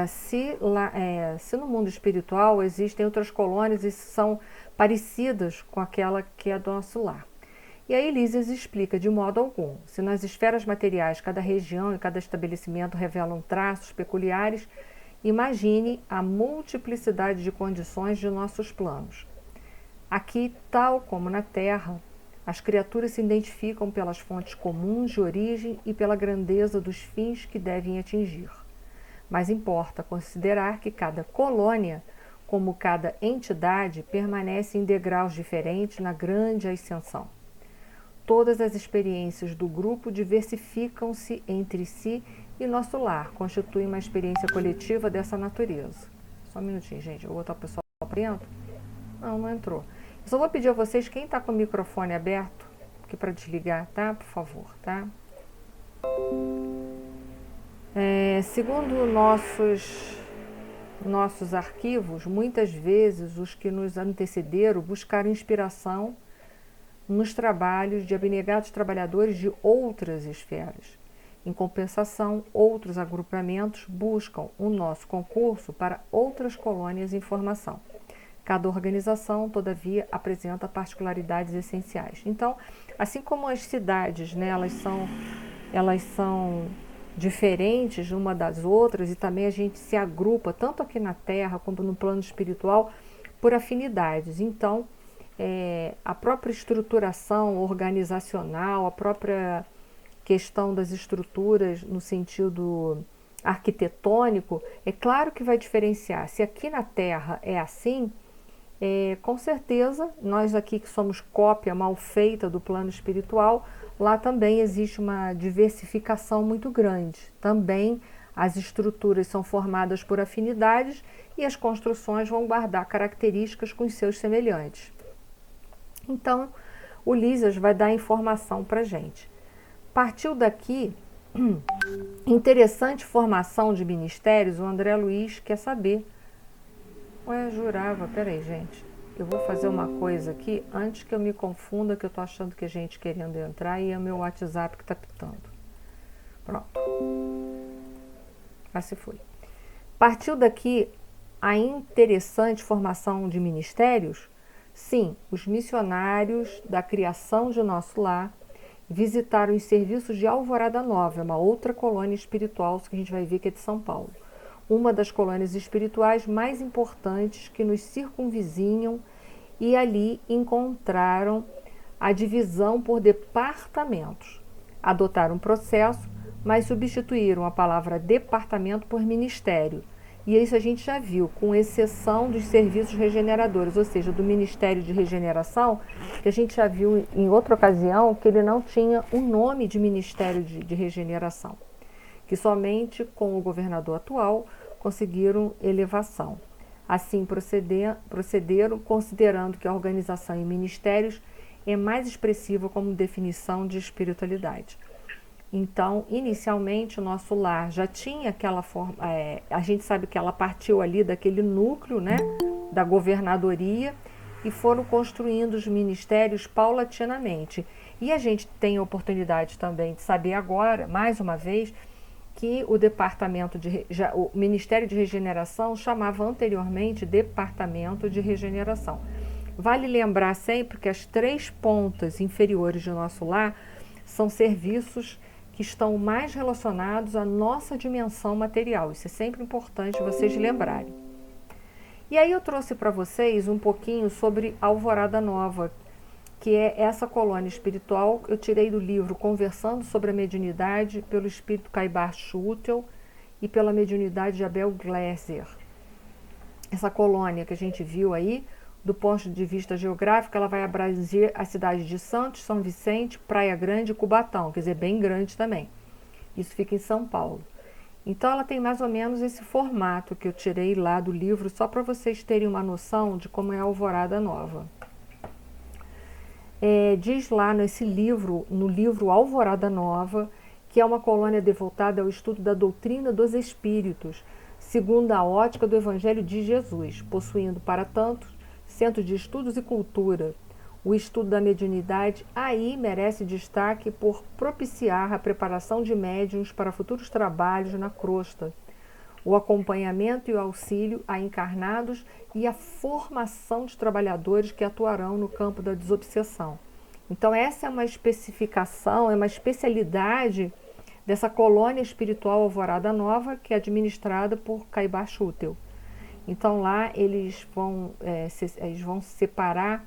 se no mundo espiritual existem outras colônias e são parecidas com aquela que é do nosso lar. E aí Lísias explica: de modo algum. Se nas esferas materiais cada região e cada estabelecimento revelam traços peculiares, imagine a multiplicidade de condições de nossos planos. Aqui, tal como na Terra, as criaturas se identificam pelas fontes comuns de origem e pela grandeza dos fins que devem atingir. Mas importa considerar que cada colônia, como cada entidade, permanece em degraus diferentes na grande ascensão. Todas as experiências do grupo diversificam-se entre si e nosso lar constitui uma experiência coletiva dessa natureza. Só um minutinho, gente. Eu vou botar o pessoal para dentro. Não entrou. Eu só vou pedir a vocês, quem está com o microfone aberto, aqui para desligar, tá? Por favor, tá? Segundo nossos arquivos, muitas vezes os que nos antecederam buscaram inspiração nos trabalhos de abnegados trabalhadores de outras esferas. Em compensação, outros agrupamentos buscam o nosso concurso para outras colônias em formação. Cada organização, todavia, apresenta particularidades essenciais. Então, assim como as cidades, né, elas são diferentes uma das outras e também a gente se agrupa, tanto aqui na Terra como no plano espiritual, por afinidades. Então, a própria estruturação organizacional, a própria questão das estruturas no sentido arquitetônico, é claro que vai diferenciar. Se aqui na Terra é assim, com certeza, nós aqui que somos cópia mal feita do plano espiritual, lá também existe uma diversificação muito grande. Também as estruturas são formadas por afinidades e as construções vão guardar características com os seus semelhantes. Então, o Lísias vai dar informação para a gente. Partiu daqui, interessante formação de ministérios, o André Luiz quer saber. Jurava, peraí, gente, eu vou fazer uma coisa aqui, antes que eu me confunda, que eu tô achando que a gente querendo entrar e é o meu WhatsApp que tá pitando. Pronto. Se foi. Partiu daqui a interessante formação de ministérios? Sim, os missionários da criação de nosso lar visitaram os serviços de Alvorada Nova, uma outra colônia espiritual que a gente vai ver que é de São Paulo. Uma das colônias espirituais mais importantes que nos circunvizinham, e ali encontraram a divisão por departamentos. Adotaram um processo, mas substituíram a palavra departamento por ministério. E isso a gente já viu, com exceção dos serviços regeneradores, ou seja, do Ministério de Regeneração, que a gente já viu em outra ocasião que ele não tinha um nome de Ministério de Regeneração, que somente com o governador atual conseguiram elevação. Assim procederam, considerando que a organização em ministérios é mais expressiva como definição de espiritualidade. Então, inicialmente, o nosso lar já tinha aquela forma, a gente sabe que ela partiu ali daquele núcleo, né, da governadoria, e foram construindo os ministérios paulatinamente. E a gente tem a oportunidade também de saber agora, mais uma vez, que o Ministério de Regeneração chamava anteriormente Departamento de Regeneração. Vale lembrar sempre que as 3 pontas inferiores do nosso lar são serviços que estão mais relacionados à nossa dimensão material. Isso é sempre importante vocês lembrarem. E aí eu trouxe para vocês um pouquinho sobre Alvorada Nova, que é essa colônia espiritual. Eu tirei do livro Conversando sobre a Mediunidade, pelo espírito Caibar Schutel e pela mediunidade de Abel Gleiser. Essa colônia que a gente viu aí, do ponto de vista geográfico, ela vai abranger a cidade de Santos, São Vicente, Praia Grande e Cubatão, quer dizer, bem grande também. Isso fica em São Paulo. Então ela tem mais ou menos esse formato que eu tirei lá do livro, só para vocês terem uma noção de como é a Alvorada Nova. Diz lá nesse livro, no livro Alvorada Nova, que é uma colônia devotada ao estudo da doutrina dos espíritos, segundo a ótica do Evangelho de Jesus, possuindo, para tanto, centro de estudos e cultura. O estudo da mediunidade aí merece destaque por propiciar a preparação de médiuns para futuros trabalhos na crosta. o acompanhamento e o auxílio a encarnados e a formação de trabalhadores que atuarão no campo da desobsessão. Então essa é uma especificação, é uma especialidade dessa colônia espiritual Alvorada Nova, que é administrada por Caibar Schutel. Então lá eles vão separar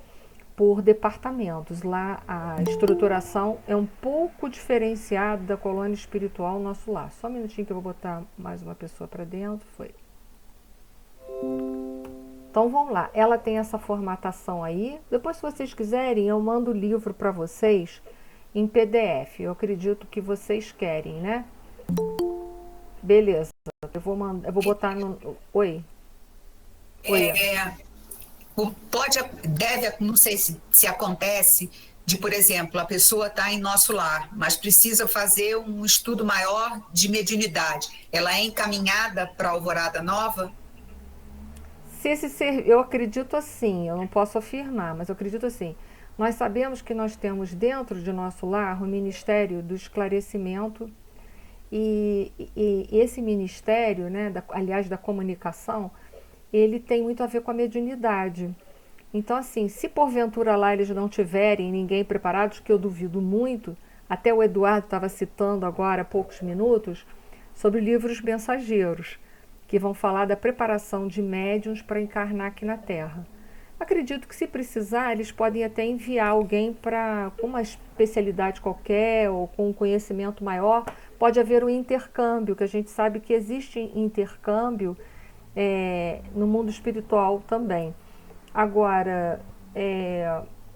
por departamentos. Lá a estruturação é um pouco diferenciada da colônia espiritual Nosso Lar. Só um minutinho que eu vou botar mais uma pessoa para dentro. Foi. Então vamos lá. Ela tem essa formatação aí. Depois, se vocês quiserem, eu mando o livro para vocês em PDF. Eu acredito que vocês querem, né? Beleza. Eu vou botar no... Oi? Oi. Não sei se acontece de, por exemplo, a pessoa está em Nosso Lar, mas precisa fazer um estudo maior de mediunidade. Ela é encaminhada para a Alvorada Nova? Eu acredito assim, eu não posso afirmar, mas eu acredito assim. Nós sabemos que nós temos dentro de Nosso Lar o Ministério do Esclarecimento e esse ministério, né, aliás, da comunicação, ele tem muito a ver com a mediunidade. Então, assim, se porventura lá eles não tiverem ninguém preparado, que eu duvido muito, até o Eduardo estava citando agora há poucos minutos, sobre livros mensageiros, que vão falar da preparação de médiuns para encarnar aqui na Terra. Acredito que, se precisar, eles podem até enviar alguém com uma especialidade qualquer ou com um conhecimento maior. Pode haver um intercâmbio, que a gente sabe que existe intercâmbio no mundo espiritual também. Agora,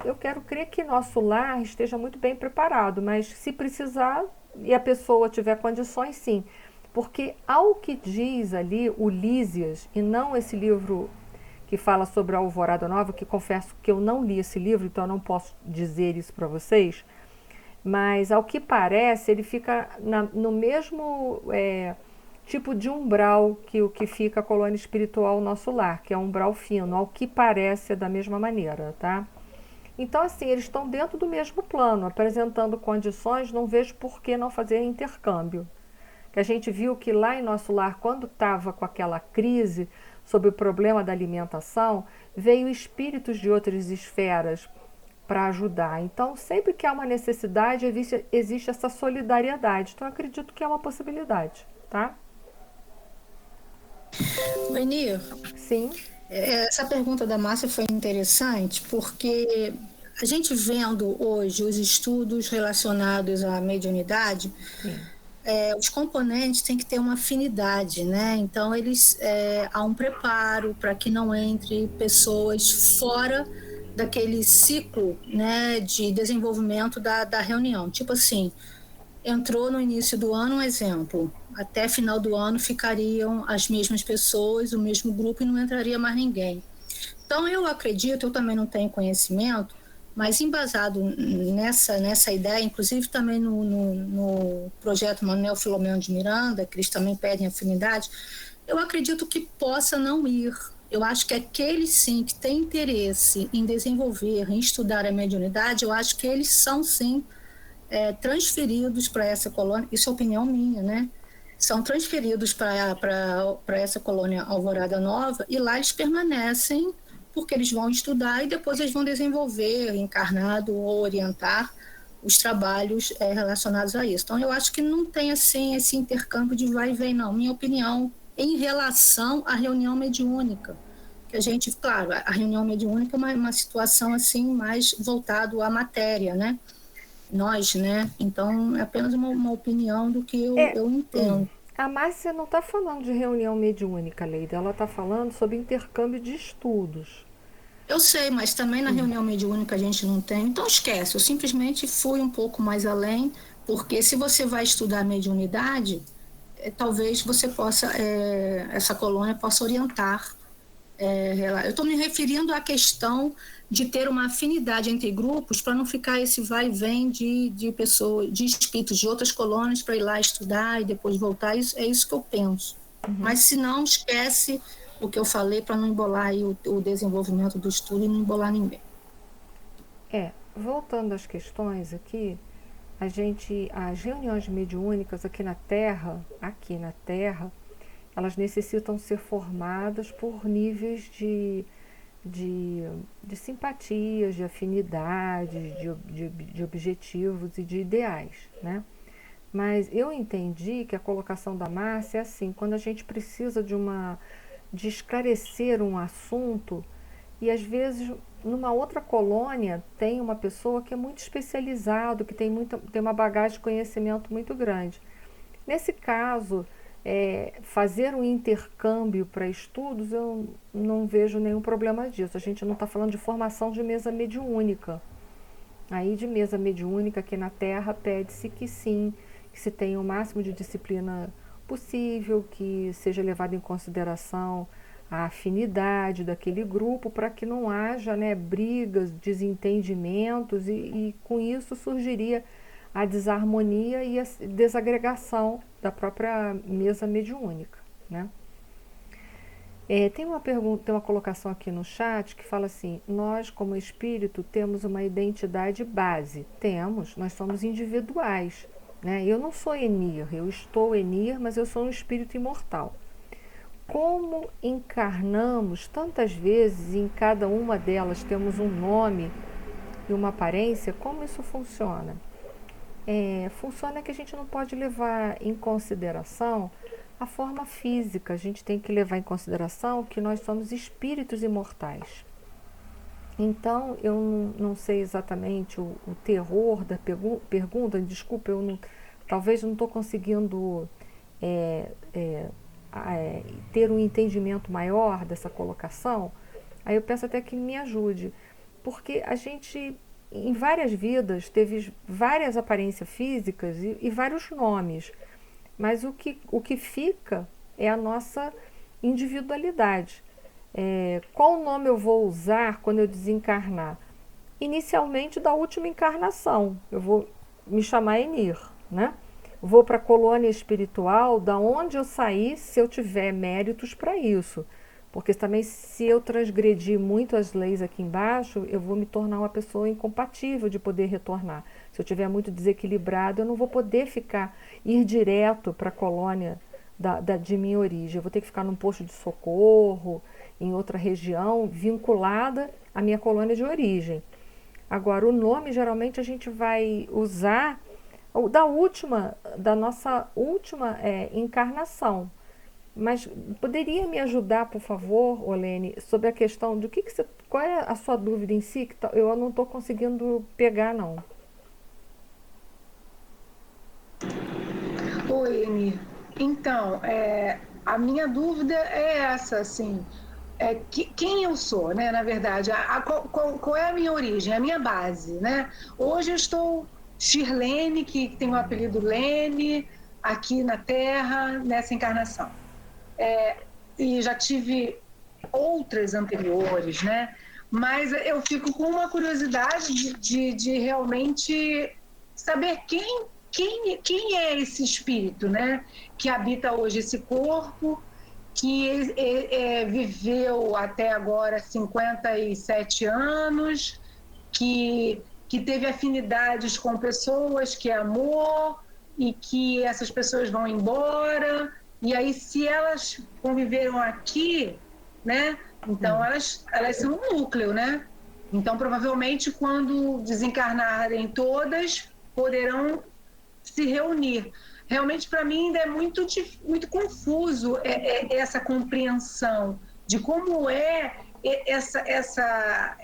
eu quero crer que Nosso Lar esteja muito bem preparado, mas se precisar e a pessoa tiver condições, sim. Porque ao que diz ali o Lísias, e não esse livro que fala sobre a Alvorada Nova, que confesso que eu não li esse livro, então eu não posso dizer isso para vocês, mas ao que parece ele fica no mesmo tipo de umbral que o que fica a colônia espiritual Nosso Lar, que é um umbral fino, ao que parece da mesma maneira, tá? Então, assim, eles estão dentro do mesmo plano, apresentando condições, não vejo por que não fazer intercâmbio. Que a gente viu que lá em Nosso Lar, quando estava com aquela crise sobre o problema da alimentação, veio espíritos de outras esferas para ajudar. Então, sempre que há uma necessidade, existe essa solidariedade. Então, eu acredito que é uma possibilidade, tá? Benir, Sim. Essa pergunta da Márcia foi interessante porque a gente vendo hoje os estudos relacionados à mediunidade, os componentes têm que ter uma afinidade, né? Então há um preparo para que não entre pessoas fora daquele ciclo, né, de desenvolvimento da reunião. Tipo assim, entrou no início do ano, um exemplo, até final do ano ficariam as mesmas pessoas, o mesmo grupo, e não entraria mais ninguém. Então eu acredito, eu também não tenho conhecimento, mas embasado nessa ideia, inclusive também no projeto Manuel Filomeno de Miranda, que eles também pedem afinidade, eu acredito que possa não ir. Eu acho que aqueles, sim, que têm interesse em desenvolver, em estudar a mediunidade, eu acho que eles são, sim, transferidos para essa colônia, isso é opinião minha, né? São transferidos para essa colônia Alvorada Nova e lá eles permanecem porque eles vão estudar e depois eles vão desenvolver, encarnado ou orientar os trabalhos relacionados a isso. Então, eu acho que não tem assim esse intercâmbio de vai e vem, não. Minha opinião, em relação à reunião mediúnica, que a gente, claro, a reunião mediúnica é uma situação assim mais voltado à matéria, né? Nós, né? Então, é apenas uma opinião do que eu entendo. A Márcia não está falando de reunião mediúnica, Leida. Ela está falando sobre intercâmbio de estudos. Eu sei, mas também na reunião mediúnica a gente não tem. Então, esquece. Eu simplesmente fui um pouco mais além, porque se você vai estudar mediunidade, talvez você possa, essa colônia possa orientar. Eu estou me referindo à questão de ter uma afinidade entre grupos para não ficar esse vai e vem de pessoas, de espíritos de outras colônias para ir lá estudar e depois voltar. É isso que eu penso. Mas se não, esquece o que eu falei para não embolar aí o desenvolvimento do estudo e não embolar ninguém. Voltando às questões aqui, as reuniões mediúnicas aqui na Terra, elas necessitam ser formadas por níveis de simpatias, de afinidades, de objetivos e de ideais, né? Mas eu entendi que a colocação da Márcia é assim, quando a gente precisa de esclarecer um assunto, e às vezes numa outra colônia tem uma pessoa que é muito especializado, que tem uma bagagem de conhecimento muito grande. Nesse caso, fazer um intercâmbio para estudos, eu não vejo nenhum problema disso. A gente não está falando de formação de mesa mediúnica. Aí de mesa mediúnica aqui na Terra pede-se que sim, que se tenha o máximo de disciplina possível, que seja levado em consideração a afinidade daquele grupo, para que não haja, né, brigas, desentendimentos, e com isso surgiria a desarmonia e a desagregação da própria mesa mediúnica, né? Tem uma colocação aqui no chat que fala assim: nós como espírito temos uma identidade base. Temos, nós somos individuais, né? Eu não sou Enir, eu estou Enir, mas eu sou um espírito imortal. Como encarnamos tantas vezes, e em cada uma delas temos um nome e uma aparência, como isso funciona? Funciona que a gente não pode levar em consideração a forma física, a gente tem que levar em consideração que nós somos espíritos imortais. Então, eu não sei exatamente o teor da pergunta, desculpa, talvez não estou conseguindo ter um entendimento maior dessa colocação. Aí eu peço até que me ajude, porque a gente, em várias vidas, teve várias aparências físicas e vários nomes, mas o que fica é a nossa individualidade. Qual nome eu vou usar quando eu desencarnar? Inicialmente, da última encarnação, eu vou me chamar Enir, né? Vou para a colônia espiritual, da onde eu saí, se eu tiver méritos para isso. Porque também, se eu transgredir muito as leis aqui embaixo, eu vou me tornar uma pessoa incompatível de poder retornar. Se eu estiver muito desequilibrado, eu não vou poder ir direto para a colônia de minha origem. Eu vou ter que ficar num posto de socorro, em outra região, vinculada à minha colônia de origem. Agora, o nome, geralmente, a gente vai usar da nossa última encarnação. Mas poderia me ajudar, por favor, Olene, sobre a questão de qual é a sua dúvida em si, que eu não estou conseguindo pegar, não. Oi, Eni. Então, a minha dúvida é essa, assim, quem eu sou, né, na verdade, qual é a minha origem, a minha base, né? Hoje eu estou Shirlene, que tem o apelido Lene, aqui na Terra, nessa encarnação. E já tive outras anteriores, né? Mas eu fico com uma curiosidade de realmente saber quem é esse espírito, né? Que habita hoje esse corpo, que viveu até agora 57 anos, que teve afinidades com pessoas, que amou, e que essas pessoas vão embora. E aí, se elas conviveram aqui, né? Então, elas são um núcleo, né? Então, provavelmente, quando desencarnarem todas, poderão se reunir. Realmente, para mim, ainda é muito confuso essa compreensão de como é essa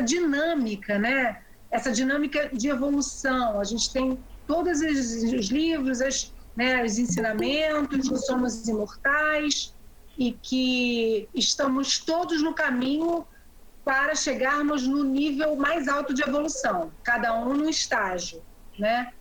dinâmica, né? Essa dinâmica de evolução. A gente tem todos os livros, os ensinamentos, que somos imortais e que estamos todos no caminho para chegarmos no nível mais alto de evolução, cada um num estágio, né?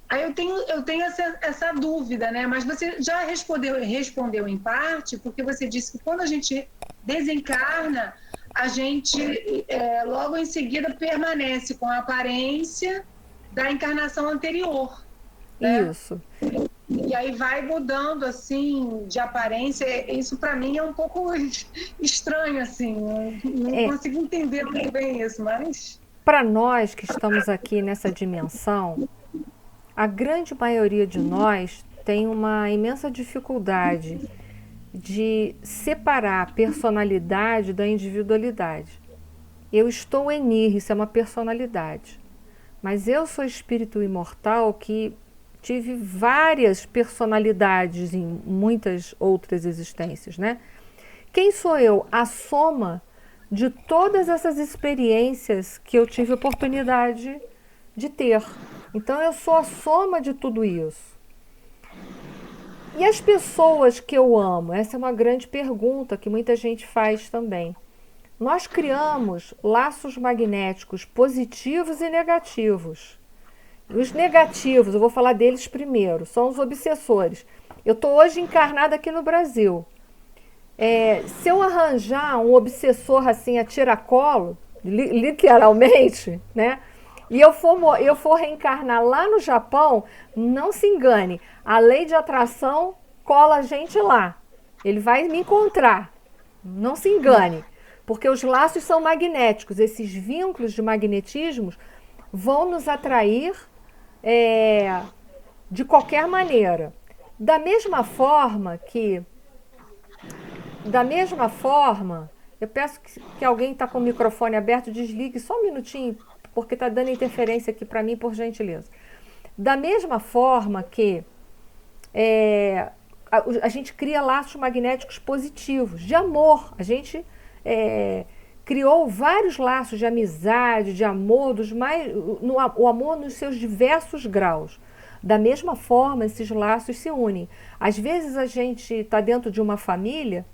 Aí eu tenho essa dúvida, né? Mas você já respondeu em parte, porque você disse que quando a gente desencarna, a gente logo em seguida permanece com a aparência da encarnação anterior. Né? Isso. E aí vai mudando, assim, de aparência. Isso, para mim, é um pouco estranho, assim. Não consigo entender muito bem isso, mas... Para nós que estamos aqui nessa dimensão, a grande maioria de nós tem uma imensa dificuldade de separar a personalidade da individualidade. Eu estou Enir, isso é uma personalidade. Mas eu sou espírito imortal que tive várias personalidades em muitas outras existências, né? Quem sou eu? A soma de todas essas experiências que eu tive oportunidade de ter. Então eu sou a soma de tudo isso. E as pessoas que eu amo? Essa é uma grande pergunta que muita gente faz também. Nós criamos laços magnéticos positivos e negativos. Os negativos, eu vou falar deles primeiro, são os obsessores. Eu estou hoje encarnada aqui no Brasil. Se eu arranjar um obsessor assim a tiracolo, literalmente, né? E eu for reencarnar lá no Japão, não se engane, a lei de atração cola a gente lá. Ele vai me encontrar, não se engane, porque os laços são magnéticos, esses vínculos de magnetismo vão nos atrair de qualquer maneira. Da mesma forma, eu peço que alguém está com o microfone aberto, desligue só um minutinho, porque está dando interferência aqui para mim, por gentileza. Da mesma forma que a gente cria laços magnéticos positivos, de amor. A gente criou vários laços de amizade, de amor, o amor nos seus diversos graus. Da mesma forma, esses laços se unem. Às vezes a gente está dentro de uma família,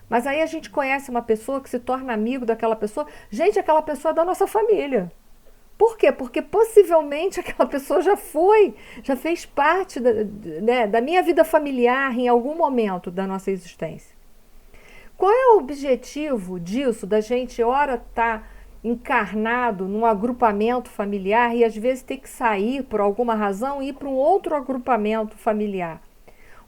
mas aí a gente conhece uma pessoa que se torna amigo daquela pessoa. Gente, aquela pessoa é da nossa família. Por quê? Porque possivelmente aquela pessoa já fez parte da minha vida familiar em algum momento da nossa existência. Qual é o objetivo disso, da gente, ora, estar encarnado num agrupamento familiar e às vezes ter que sair por alguma razão e ir para um outro agrupamento familiar?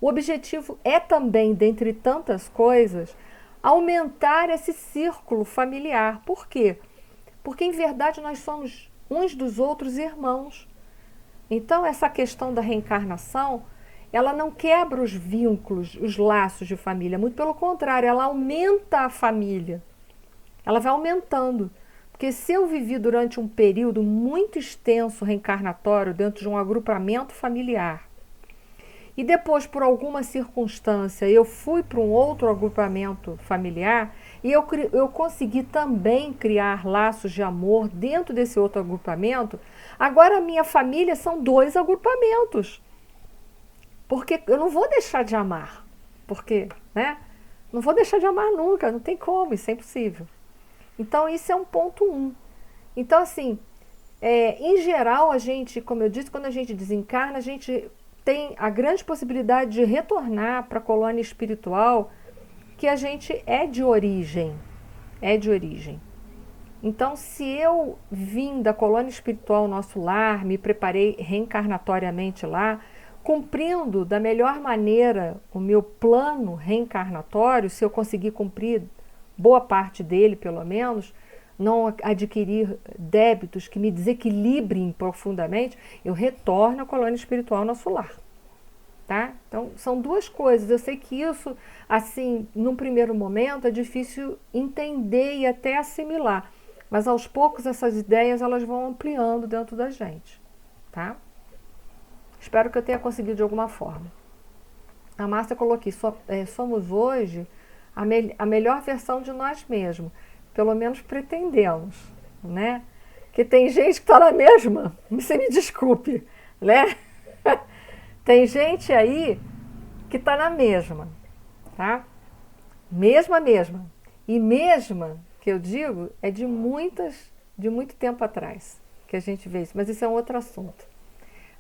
O objetivo é também, dentre tantas coisas, aumentar esse círculo familiar. Por quê? Porque, em verdade, nós somos uns dos outros irmãos. Então, essa questão da reencarnação, ela não quebra os vínculos, os laços de família. Muito pelo contrário, ela aumenta a família. Ela vai aumentando. Porque se eu vivi durante um período muito extenso reencarnatório dentro de um agrupamento familiar, e depois, por alguma circunstância, eu fui para um outro agrupamento familiar e eu consegui também criar laços de amor dentro desse outro agrupamento, agora a minha família são 2 agrupamentos. Porque eu não vou deixar de amar. Porque, né? Não vou deixar de amar nunca, não tem como, isso é impossível. Então, isso é um ponto 1. Então, assim, em geral, a gente, como eu disse, quando a gente desencarna, a gente tem a grande possibilidade de retornar para a colônia espiritual que a gente é de origem. Então, se eu vim da colônia espiritual nosso lar, me preparei reencarnatoriamente lá, cumprindo da melhor maneira o meu plano reencarnatório, se eu conseguir cumprir boa parte dele, pelo menos, não adquirir débitos que me desequilibrem profundamente, eu retorno à colônia espiritual nosso lar. Tá? Então, são 2 coisas. Eu sei que isso, assim, num primeiro momento, é difícil entender e até assimilar. Mas, aos poucos, essas ideias elas vão ampliando dentro da gente. Tá? Espero que eu tenha conseguido de alguma forma. A Márcia colocou aqui, somos hoje a melhor versão de nós mesmos. Pelo menos pretendemos, né? Que tem gente que está na mesma, você me desculpe, né? Tem gente aí que está na mesma, tá? Mesma. E mesma, que eu digo, é de muito tempo atrás que a gente vê isso, mas isso é um outro assunto.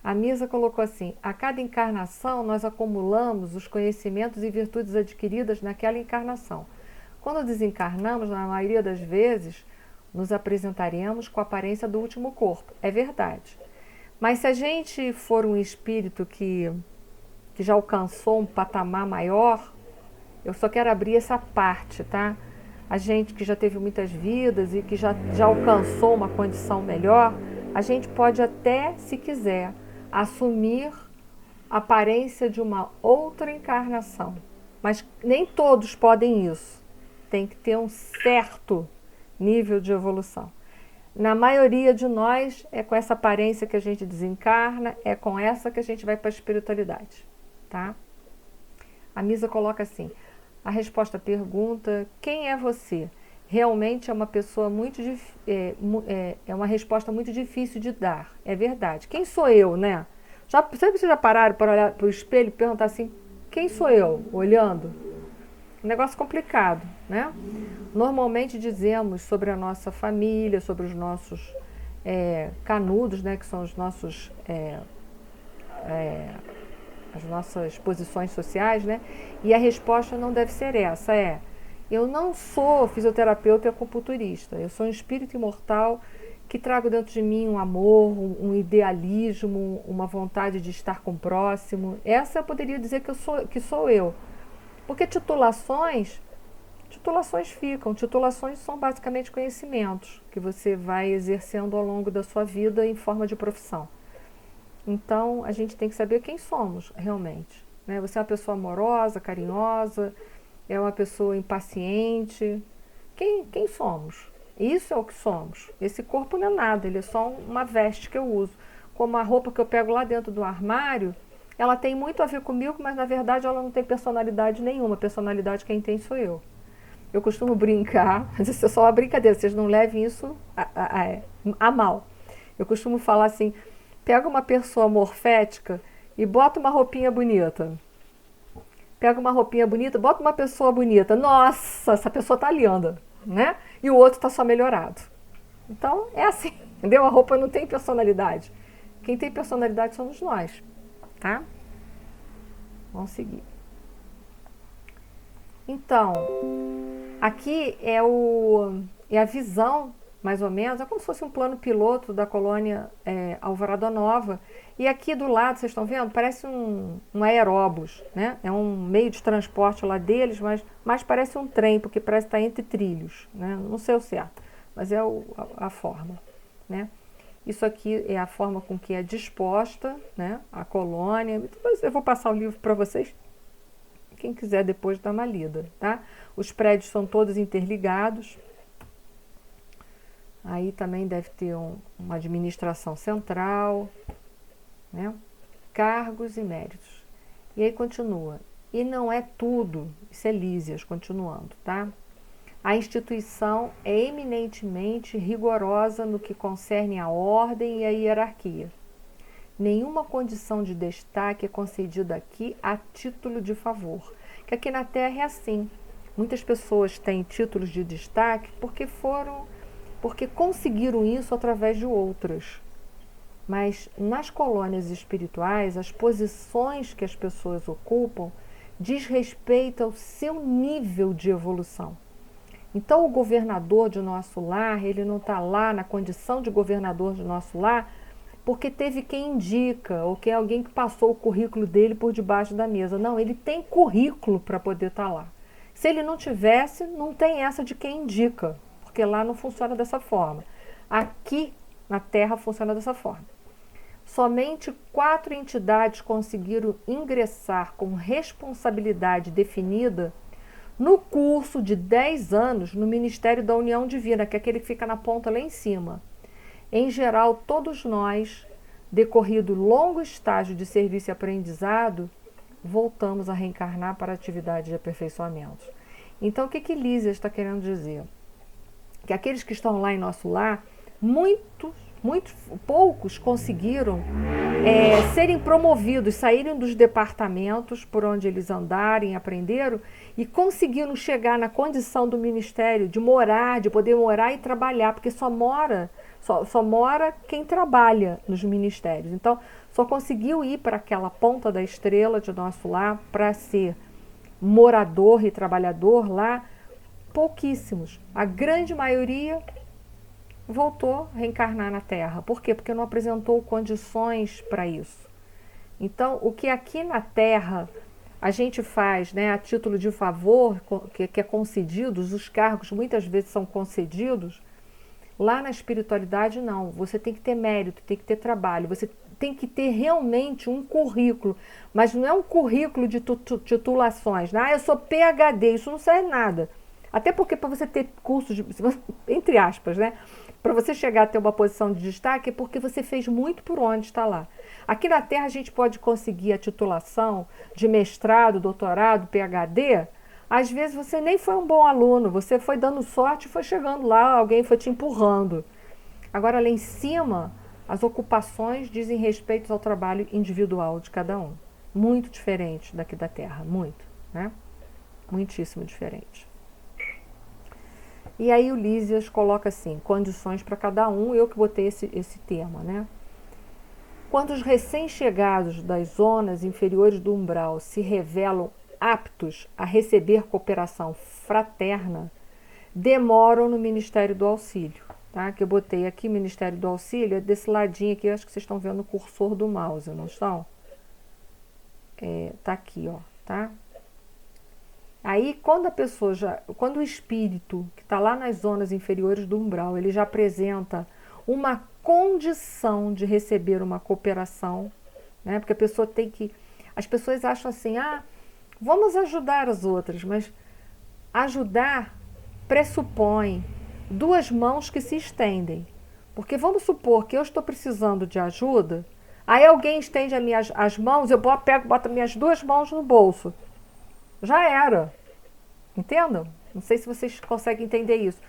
A Misa colocou assim: a cada encarnação nós acumulamos os conhecimentos e virtudes adquiridas naquela encarnação. Quando desencarnamos, na maioria das vezes, nos apresentaremos com a aparência do último corpo. É verdade. Mas se a gente for um espírito que já alcançou um patamar maior, eu só quero abrir essa parte, tá? A gente que já teve muitas vidas e que já alcançou uma condição melhor, a gente pode até, se quiser, assumir a aparência de uma outra encarnação. Mas nem todos podem isso. Tem que ter um certo nível de evolução. Na maioria de nós, é com essa aparência que a gente desencarna, é com essa que a gente vai para a espiritualidade, tá? A Misa coloca assim, a resposta à pergunta, quem é você? Realmente é uma pessoa muito é uma resposta muito difícil de dar, é verdade. Quem sou eu, né? Vocês já pararam para olhar para o espelho e perguntar assim, quem sou eu? Olhando. Um negócio complicado, né? Normalmente dizemos sobre a nossa família, sobre os nossos canudos, né? Que são os nossos, as nossas posições sociais, né? E a resposta não deve ser essa, eu não sou fisioterapeuta e acupunturista, eu sou um espírito imortal que trago dentro de mim um amor, um idealismo, uma vontade de estar com o próximo. Essa eu poderia dizer que sou eu. Porque titulações ficam. Titulações são basicamente conhecimentos que você vai exercendo ao longo da sua vida em forma de profissão. Então, a gente tem que saber quem somos realmente, né? Você é uma pessoa amorosa, carinhosa, é uma pessoa impaciente. Quem somos? Isso é o que somos. Esse corpo não é nada, ele é só uma veste que eu uso. Como a roupa que eu pego lá dentro do armário, ela tem muito a ver comigo, mas na verdade ela não tem personalidade nenhuma. Personalidade quem tem sou eu. Eu costumo brincar, mas isso é só uma brincadeira, vocês não levem isso a mal. Eu costumo falar assim, pega uma pessoa morfética e bota uma roupinha bonita. Pega uma roupinha bonita, bota uma pessoa bonita. Nossa, essa pessoa tá linda, né? E o outro tá só melhorado. Então, é assim, entendeu? A roupa não tem personalidade. Quem tem personalidade somos nós, tá? Vamos seguir. Então, aqui é a visão, mais ou menos, é como se fosse um plano piloto da colônia Alvorada Nova. E aqui do lado, vocês estão vendo, parece um aeróbus, né? É um meio de transporte lá deles, mas parece um trem, porque parece estar entre trilhos, né? Não sei o certo, mas é a forma, né? Isso aqui é a forma com que é disposta, né, a colônia. Depois eu vou passar o livro para vocês, quem quiser depois dar uma lida, tá? Os prédios são todos interligados. Aí também deve ter uma administração central, né? Cargos e méritos. E aí continua. E não é tudo, isso é Lísias, continuando, tá? A instituição é eminentemente rigorosa no que concerne a ordem e a hierarquia. Nenhuma condição de destaque é concedida aqui a título de favor. Que aqui na Terra é assim. Muitas pessoas têm títulos de destaque porque conseguiram isso através de outras. Mas nas colônias espirituais, as posições que as pessoas ocupam diz respeito ao seu nível de evolução. Então, o governador de nosso lar, ele não está lá na condição de governador de nosso lar porque teve quem indica, ou que é alguém que passou o currículo dele por debaixo da mesa. Não, ele tem currículo para poder estar lá. Se ele não tivesse, não tem essa de quem indica, porque lá não funciona dessa forma. Aqui, na Terra, funciona dessa forma. Somente 4 entidades conseguiram ingressar com responsabilidade definida no curso de 10 anos no Ministério da União Divina, que é aquele que fica na ponta lá em cima. Em geral, todos nós, decorrido longo estágio de serviço e aprendizado, voltamos a reencarnar para a atividade de aperfeiçoamento. Então, o que Lísias está querendo dizer? Que aqueles que estão lá em nosso lar, poucos conseguiram serem promovidos, saírem dos departamentos por onde eles andarem, aprenderam, e conseguiram chegar na condição do ministério de morar, de poder morar e trabalhar, porque só mora quem trabalha nos ministérios. Então, só conseguiu ir para aquela ponta da estrela de nosso lar para ser morador e trabalhador lá, pouquíssimos. A grande maioria voltou a reencarnar na Terra. Por quê? Porque não apresentou condições para isso. Então, o que aqui na Terra a gente faz, né, a título de favor, que é concedido, os cargos muitas vezes são concedidos, lá na espiritualidade não. Você tem que ter mérito, tem que ter trabalho, você tem que ter realmente um currículo, mas não é um currículo de titulações, né? Eu sou PhD, isso não serve nada. Até porque para você ter cursos, entre aspas, né? Para você chegar a ter uma posição de destaque é porque você fez muito por onde está lá. Aqui na Terra a gente pode conseguir a titulação de mestrado, doutorado, PhD. Às vezes você nem foi um bom aluno, você foi dando sorte e foi chegando lá, alguém foi te empurrando. Agora lá em cima, as ocupações dizem respeito ao trabalho individual de cada um. Muito diferente daqui da Terra, muito, né? Muitíssimo diferente. E aí o Lísias coloca assim, condições para cada um, eu que botei esse tema, né? Quando os recém-chegados das zonas inferiores do umbral se revelam aptos a receber cooperação fraterna, demoram no Ministério do Auxílio, tá? Que eu botei aqui, Ministério do Auxílio, é desse ladinho aqui, acho que vocês estão vendo o cursor do mouse, não estão? Tá aqui, ó, tá? Aí, quando o espírito que está lá nas zonas inferiores do umbral, ele já apresenta uma condição de receber uma cooperação, né? Porque a pessoa tem que... As pessoas acham assim, vamos ajudar as outras, mas ajudar pressupõe duas mãos que se estendem. Porque vamos supor que eu estou precisando de ajuda, aí alguém estende as mãos, eu boto minhas duas mãos no bolso. Já era. Entendam? Não sei se vocês conseguem entender isso.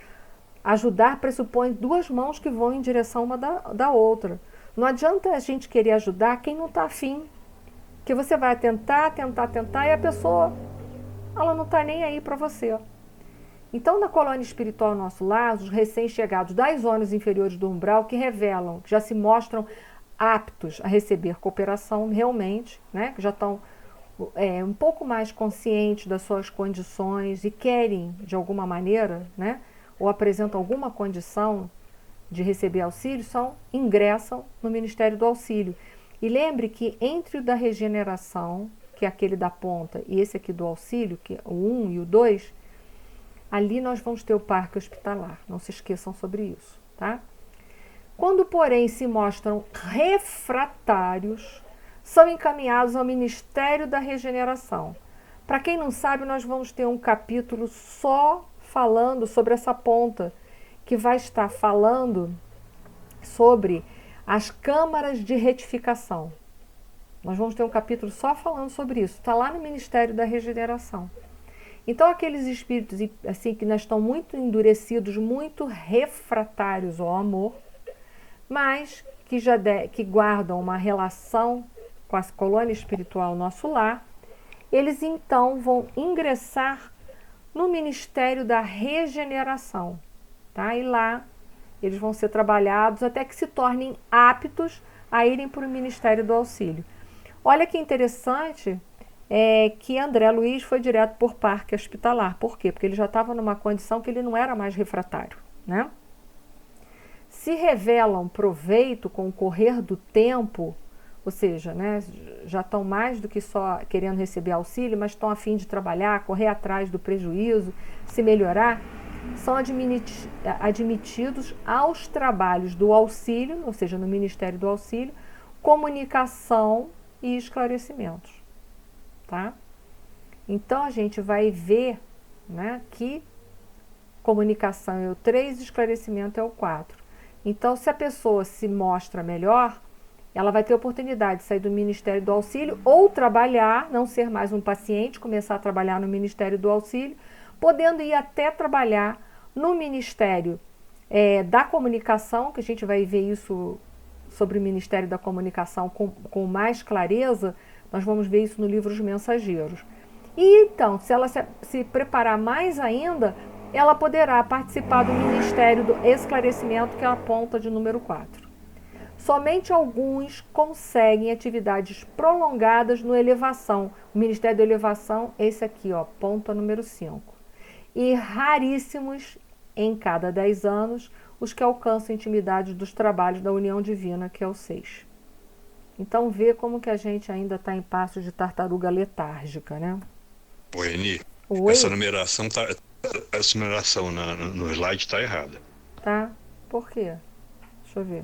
Ajudar pressupõe duas mãos que vão em direção uma da outra. Não adianta a gente querer ajudar quem não está afim. Que você vai tentar e a pessoa, ela não está nem aí para você. Então, na colônia espiritual Nosso Lar, os recém-chegados das zonas inferiores do umbral que revelam, que já se mostram aptos a receber cooperação realmente, né? Que já estão um pouco mais conscientes das suas condições e querem, de alguma maneira, né, ou apresentam alguma condição de receber auxílio, ingressam no Ministério do Auxílio. E lembre que entre o da regeneração, que é aquele da ponta, e esse aqui do auxílio, que é o 1 e o 2, ali nós vamos ter o parque hospitalar. Não se esqueçam sobre isso, tá? Quando, porém, se mostram refratários, são encaminhados ao Ministério da Regeneração. Para quem não sabe, nós vamos ter um capítulo só falando sobre essa ponta, que vai estar falando sobre as câmaras de retificação. Nós vamos ter um capítulo só falando sobre isso. Está lá no Ministério da Regeneração. Então, aqueles espíritos assim que nós estão muito endurecidos, muito refratários ao amor, mas que guardam uma relação com a colônia espiritual Nosso Lar, eles então vão ingressar no Ministério da Regeneração, tá? E lá eles vão ser trabalhados até que se tornem aptos a irem para o Ministério do Auxílio. Olha que interessante que André Luiz foi direto por parque hospitalar. Por quê? Porque ele já estava numa condição que ele não era mais refratário, né? Se revelam proveito com o correr do tempo, ou seja, né, já estão mais do que só querendo receber auxílio, mas estão a fim de trabalhar, correr atrás do prejuízo, se melhorar, são admitidos aos trabalhos do auxílio, ou seja, no Ministério do Auxílio, comunicação e esclarecimentos. Tá? Então, a gente vai ver, né, que comunicação é o 3, esclarecimento é o 4. Então, se a pessoa se mostra melhor, ela vai ter a oportunidade de sair do Ministério do Auxílio ou trabalhar, não ser mais um paciente, começar a trabalhar no Ministério do Auxílio, podendo ir até trabalhar no Ministério da Comunicação, que a gente vai ver isso sobre o Ministério da Comunicação com mais clareza, nós vamos ver isso no livro Os Mensageiros. E então, se ela se preparar mais ainda, ela poderá participar do Ministério do Esclarecimento, que é a ponta de número 4. Somente alguns conseguem atividades prolongadas no Elevação. O Ministério da Elevação, esse aqui, ó, ponta número 5. E raríssimos, em cada 10 anos, os que alcançam intimidade dos trabalhos da União Divina, que é o 6. Então, vê como que a gente ainda está em passo de tartaruga letárgica, né? Oi, Eni. Oi? Essa numeração no slide está errada. Tá? Por quê? Deixa eu ver.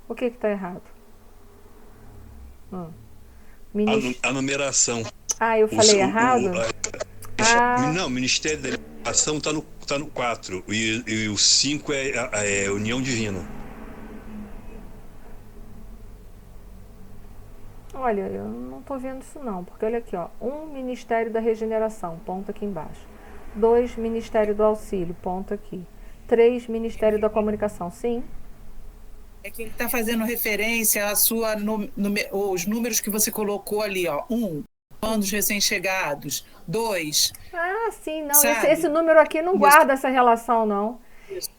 O que está errado? Minis... A numeração. Eu falei errado? Não, o Ministério da Libertação tá no 4 e o 5 é União Divina. Olha, eu não estou vendo isso não, porque olha aqui, ó, 1, Ministério da Regeneração, ponto aqui embaixo. 2, Ministério do Auxílio, ponto aqui. 3, Ministério da Comunicação, sim. É que ele está fazendo referência à sua os números que você colocou ali, ó. 1, quando os recém-chegados. 2. Sim, não, sabe? esse número aqui não guarda essa relação, não.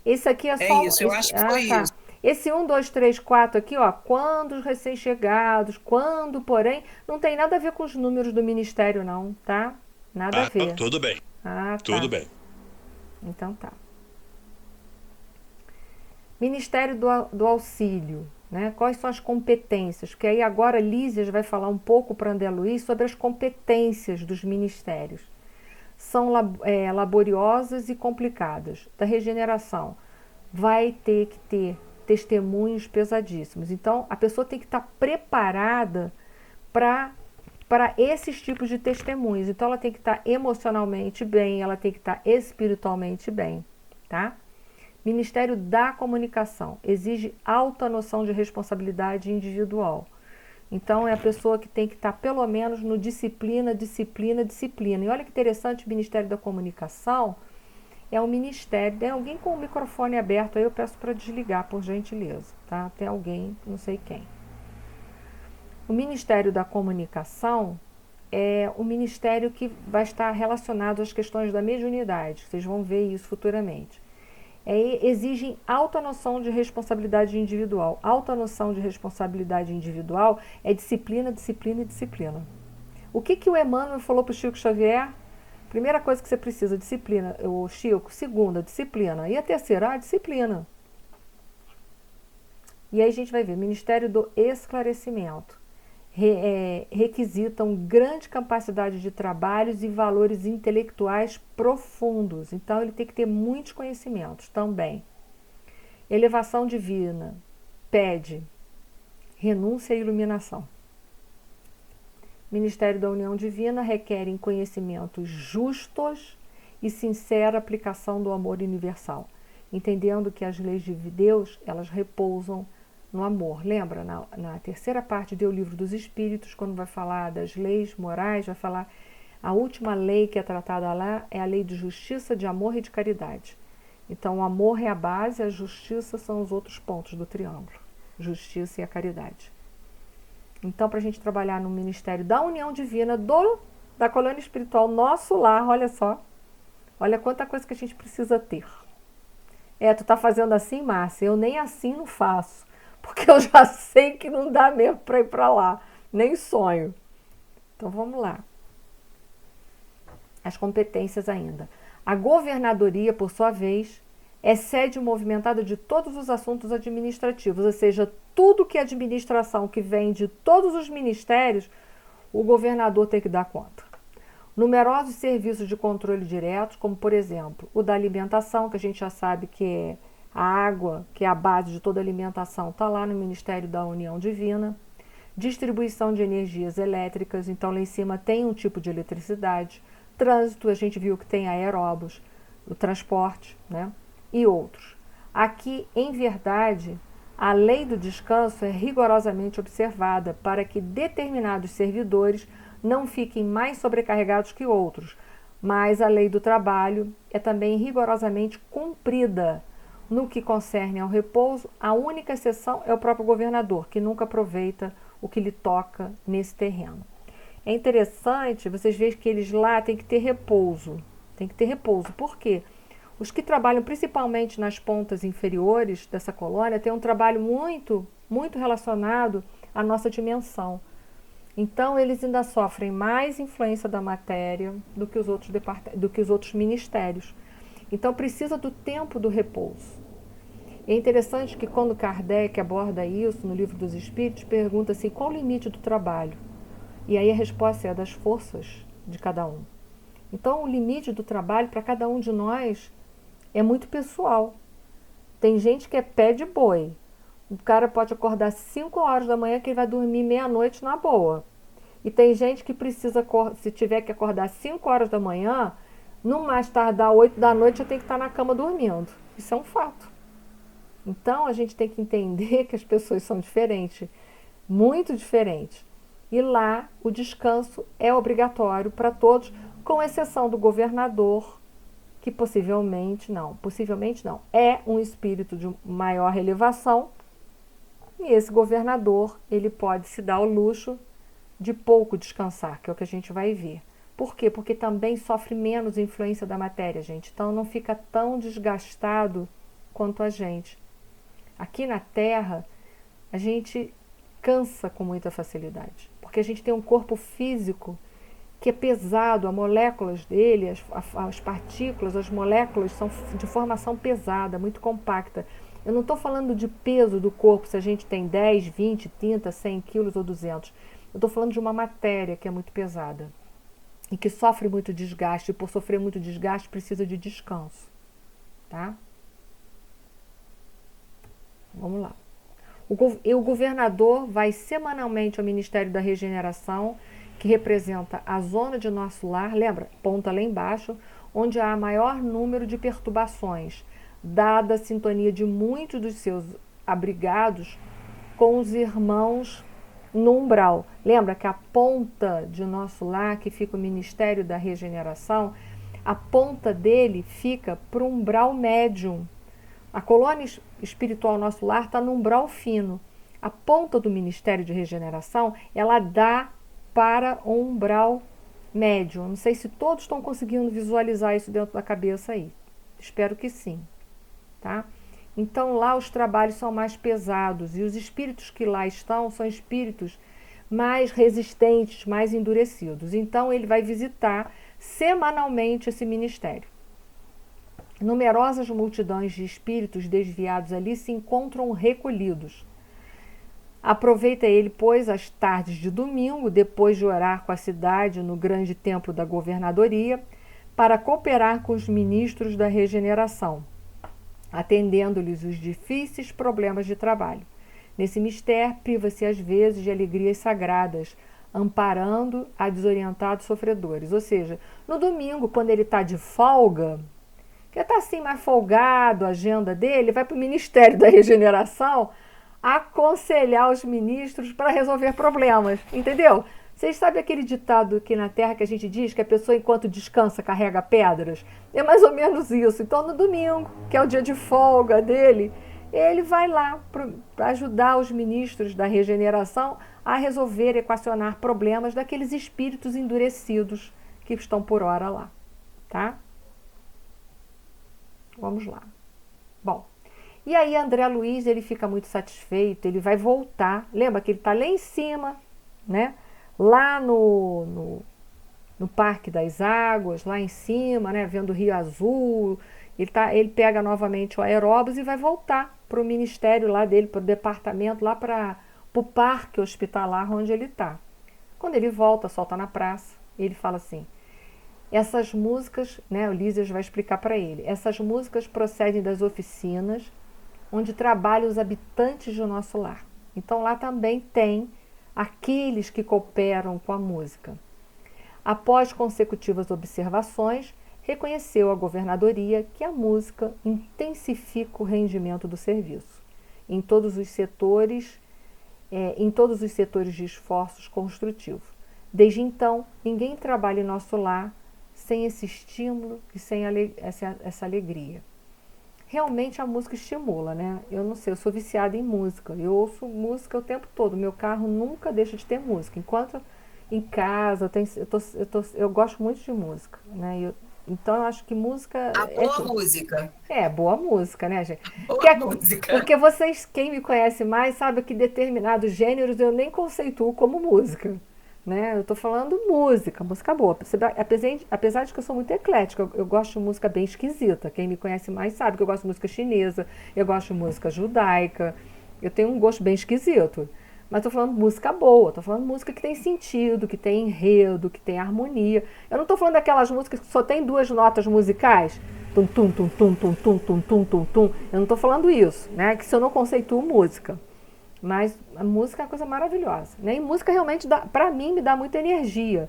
Esse aqui é só... isso, eu acho que foi isso. Esse 1, 2, 3, 4 aqui, ó, quando os recém-chegados, quando, porém, não tem nada a ver com os números do ministério, não, tá? Nada a ver. Tudo bem. Tudo bem. Então tá. Ministério do Auxílio, né? Quais são as competências? Porque aí agora a Lísias vai falar um pouco para André Luiz sobre as competências dos ministérios. São laboriosas e complicadas. Da regeneração, vai ter que ter testemunhos pesadíssimos. Então, a pessoa tem que estar preparada para esses tipos de testemunhos. Então, ela tem que estar emocionalmente bem, ela tem que estar espiritualmente bem, tá? Ministério da Comunicação exige alta noção de responsabilidade individual. Então, é a pessoa que tem que estar pelo menos no disciplina. E olha que interessante, o Ministério da Comunicação é um ministério. Tem alguém com o microfone aberto aí, eu peço para desligar, por gentileza, tá? Tem alguém, não sei quem. O Ministério da Comunicação é um ministério que vai estar relacionado às questões da mediunidade. Vocês vão ver isso futuramente. Exigem alta noção de responsabilidade individual. Alta noção de responsabilidade individual é disciplina. O que o Emmanuel falou para o Chico Xavier? Primeira coisa que você precisa, disciplina. O Chico, segunda, disciplina. E a terceira, disciplina. E aí a gente vai ver, Ministério do Esclarecimento. Requisitam grande capacidade de trabalhos e valores intelectuais profundos. Então, ele tem que ter muitos conhecimentos também. Elevação divina pede renúncia e iluminação. Ministério da União Divina requerem conhecimentos justos e sincera aplicação do amor universal, entendendo que as leis de Deus, elas repousam no amor. Lembra, na terceira parte do Livro dos Espíritos, quando vai falar das leis morais, vai falar a última lei que é tratada lá é a lei de justiça, de amor e de caridade. Então, o amor é a base, a justiça são os outros pontos do triângulo. Justiça e a caridade. Então, para a gente trabalhar no Ministério da União Divina, da colônia espiritual, nosso lar, olha só. Olha quanta coisa que a gente precisa ter. Tu tá fazendo assim, Márcia? Eu nem assim não faço. Porque eu já sei que não dá mesmo para ir para lá. Nem sonho. Então, vamos lá. As competências ainda. A governadoria, por sua vez, é sede movimentada de todos os assuntos administrativos, ou seja, tudo que é administração que vem de todos os ministérios, o governador tem que dar conta. Numerosos serviços de controle diretos, como por exemplo, o da alimentação, que a gente já sabe que é a água, que é a base de toda alimentação, está lá no Ministério da União Divina. Distribuição de energias elétricas, então lá em cima tem um tipo de eletricidade. Trânsito, a gente viu que tem aeróbus, o transporte, né? E outros. Aqui, em verdade, a lei do descanso é rigorosamente observada para que determinados servidores não fiquem mais sobrecarregados que outros, mas a lei do trabalho é também rigorosamente cumprida. No que concerne ao repouso, a única exceção é o próprio governador, que nunca aproveita o que lhe toca nesse terreno. É interessante, vocês veem que eles lá têm que ter repouso. Tem que ter repouso. Por quê? Os que trabalham principalmente nas pontas inferiores dessa colônia têm um trabalho muito, muito relacionado à nossa dimensão. Então, eles ainda sofrem mais influência da matéria do que os outros ministérios. Então, precisa do tempo do repouso. É interessante que quando Kardec aborda isso no Livro dos Espíritos, pergunta assim, qual o limite do trabalho? E aí a resposta é das forças de cada um. Então, o limite do trabalho para cada um de nós é muito pessoal. Tem gente que é pé de boi, O cara pode acordar 5 horas da manhã que ele vai dormir meia-noite na boa. E tem gente que precisa, se tiver que acordar 5 horas da manhã, no mais tardar 8 da noite já tem que estar na cama dormindo. Isso é um fato. Então a gente tem que entender que as pessoas são diferentes, muito diferentes. E lá o descanso é obrigatório para todos, com exceção do governador, que possivelmente não, é um espírito de maior elevação, e esse governador, ele pode se dar o luxo de pouco descansar, que é o que a gente vai ver. Por quê? Porque também sofre menos influência da matéria, gente. Então não fica tão desgastado quanto a gente. Aqui na Terra, a gente cansa com muita facilidade, porque a gente tem um corpo físico que é pesado, as moléculas dele, as partículas, as moléculas são de formação pesada, muito compacta. Eu não estou falando de peso do corpo, se a gente tem 10, 20, 30, 100 quilos ou 200. Eu estou falando de uma matéria que é muito pesada e que sofre muito desgaste, e por sofrer muito desgaste precisa de descanso, tá? Vamos lá. O governador vai semanalmente ao Ministério da Regeneração, que representa a zona de nosso lar, lembra? Ponta lá embaixo, onde há maior número de perturbações, dada a sintonia de muitos dos seus abrigados com os irmãos no umbral. Lembra que a ponta de nosso lar, que fica o Ministério da Regeneração, a ponta dele fica para o umbral médium. A colônia espiritual nosso lar está no umbral fino. A ponta do Ministério de Regeneração, ela dá para o umbral médio. Não sei se todos estão conseguindo visualizar isso dentro da cabeça aí. Espero que sim. Tá? Então lá os trabalhos são mais pesados e os espíritos que lá estão são espíritos mais resistentes, mais endurecidos. Então ele vai visitar semanalmente esse ministério. Numerosas multidões de espíritos desviados ali se encontram recolhidos. Aproveita ele, pois, as tardes de domingo, depois de orar com a cidade no grande templo da governadoria, para cooperar com os ministros da regeneração, atendendo-lhes os difíceis problemas de trabalho. Nesse mistério, priva-se às vezes de alegrias sagradas, amparando a desorientados sofredores. Ou seja, no domingo, quando ele está de folga, que está assim mais folgado a agenda dele, vai para o Ministério da Regeneração aconselhar os ministros para resolver problemas, entendeu? Vocês sabem aquele ditado aqui na Terra que a gente diz que a pessoa enquanto descansa carrega pedras? É mais ou menos isso. Então no domingo, que é o dia de folga dele, ele vai lá para ajudar os ministros da regeneração a resolver, equacionar problemas daqueles espíritos endurecidos que estão por hora lá, tá? Vamos lá. Bom, e aí André Luiz, ele fica muito satisfeito, ele vai voltar. Lembra que ele está lá em cima, né? Lá no Parque das Águas, lá em cima, né? Vendo o Rio Azul. Ele pega novamente o aeróbus e vai voltar para o ministério lá dele, para o departamento, lá para o parque hospitalar onde ele está. Quando ele volta, solta na praça, ele fala assim: essas músicas, né, o Lísias vai explicar para ele, essas músicas procedem das oficinas onde trabalham os habitantes do nosso lar. Então lá também tem aqueles que cooperam com a música. Após consecutivas observações, reconheceu a governadoria que a música intensifica o rendimento do serviço em todos os setores de esforços construtivos. Desde então, ninguém trabalha em nosso lar sem esse estímulo e sem essa alegria. Realmente a música estimula, né? Eu não sei, eu sou viciada em música. Eu ouço música o tempo todo. Meu carro nunca deixa de ter música. Enquanto em casa, eu gosto muito de música, né? Então eu acho que música... Música. Boa música, né, gente? Música. Porque vocês, quem me conhece mais, sabe que determinados gêneros eu nem conceituo como música. Né? Eu estou falando música boa. Apesar de que eu sou muito eclética, eu gosto de música bem esquisita. Quem me conhece mais sabe que eu gosto de música chinesa, eu gosto de música judaica, eu tenho um gosto bem esquisito. Mas estou falando música boa, estou falando música que tem sentido, que tem enredo, que tem harmonia. Eu não estou falando daquelas músicas que só tem 2 notas musicais. tum, tum, tum, tum, tum, tum, tum, tum, tum, tum. Eu não estou falando isso, né? Que se eu não conceituo música. Mas a música é uma coisa maravilhosa, né? E música realmente, para mim, me dá muita energia.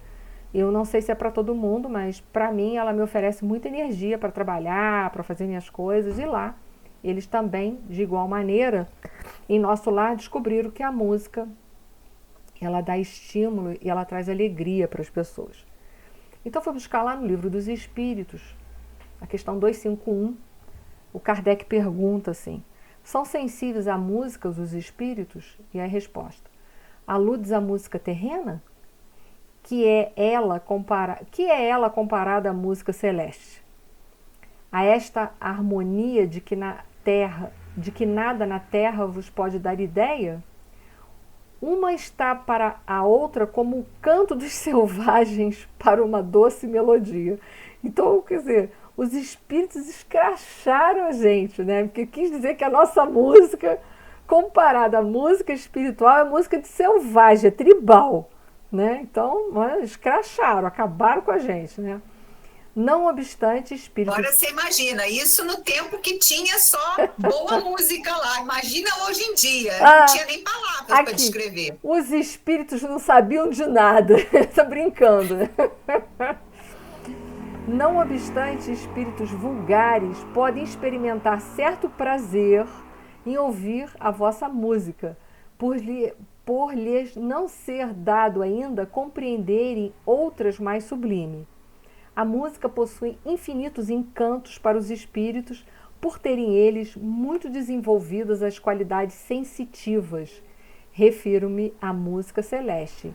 Eu não sei se é para todo mundo, mas para mim ela me oferece muita energia para trabalhar, para fazer minhas coisas. E lá, eles também, de igual maneira, em nosso lar, descobriram que a música, ela dá estímulo e ela traz alegria para as pessoas. Então, fui buscar lá no Livro dos Espíritos, a questão 251, o Kardec pergunta assim: são sensíveis à música os espíritos? E a resposta: aludes à música terrena? Que é ela comparada à música celeste? A esta harmonia de que nada na terra vos pode dar ideia? Uma está para a outra como o canto dos selvagens para uma doce melodia. Então, quer dizer, os espíritos escracharam a gente, né? Porque quis dizer que a nossa música, comparada à música espiritual, é música de selvagem, é tribal, né? Então, escracharam, acabaram com a gente, né? Não obstante, espíritos... Agora você imagina, isso no tempo que tinha só boa música lá. Imagina hoje em dia, não tinha nem palavras para descrever. Os espíritos não sabiam de nada, está brincando, né? Não obstante, espíritos vulgares podem experimentar certo prazer em ouvir a vossa música, por lhes não ser dado ainda compreenderem outras mais sublimes. A música possui infinitos encantos para os espíritos, por terem eles muito desenvolvidas as qualidades sensitivas. Refiro-me à música celeste,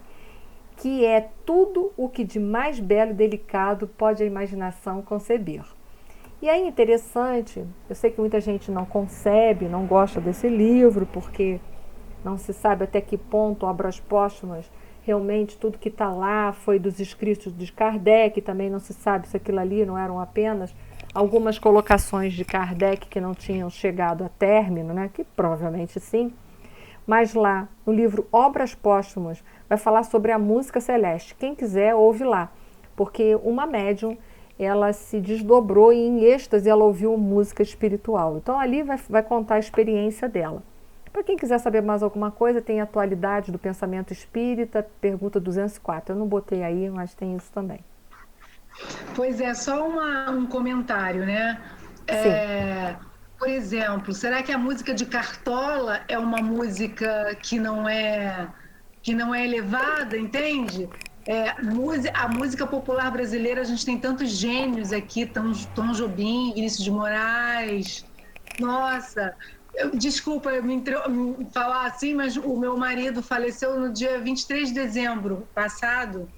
que é tudo o que de mais belo e delicado pode a imaginação conceber. E é interessante, eu sei que muita gente não concebe, não gosta desse livro, porque não se sabe até que ponto Obras Póstumas, realmente tudo que está lá foi dos escritos de Kardec, também não se sabe se aquilo ali não eram apenas algumas colocações de Kardec que não tinham chegado a término, né? Que provavelmente sim. Mas lá, no livro Obras Póstumas, vai falar sobre a música celeste. Quem quiser, ouve lá. Porque uma médium, ela se desdobrou e em êxtase ela ouviu música espiritual. Então ali vai contar a experiência dela. Para quem quiser saber mais alguma coisa, tem a Atualidade do Pensamento Espírita, pergunta 204. Eu não botei aí, mas tem isso também. Pois é, só um comentário, né? Por exemplo, será que a música de Cartola é uma música que não é elevada, entende? A música popular brasileira, a gente tem tantos gênios aqui, Tom Jobim, Vinícius de Moraes. Nossa, desculpa me falar assim, mas o meu marido faleceu no dia 23 de dezembro passado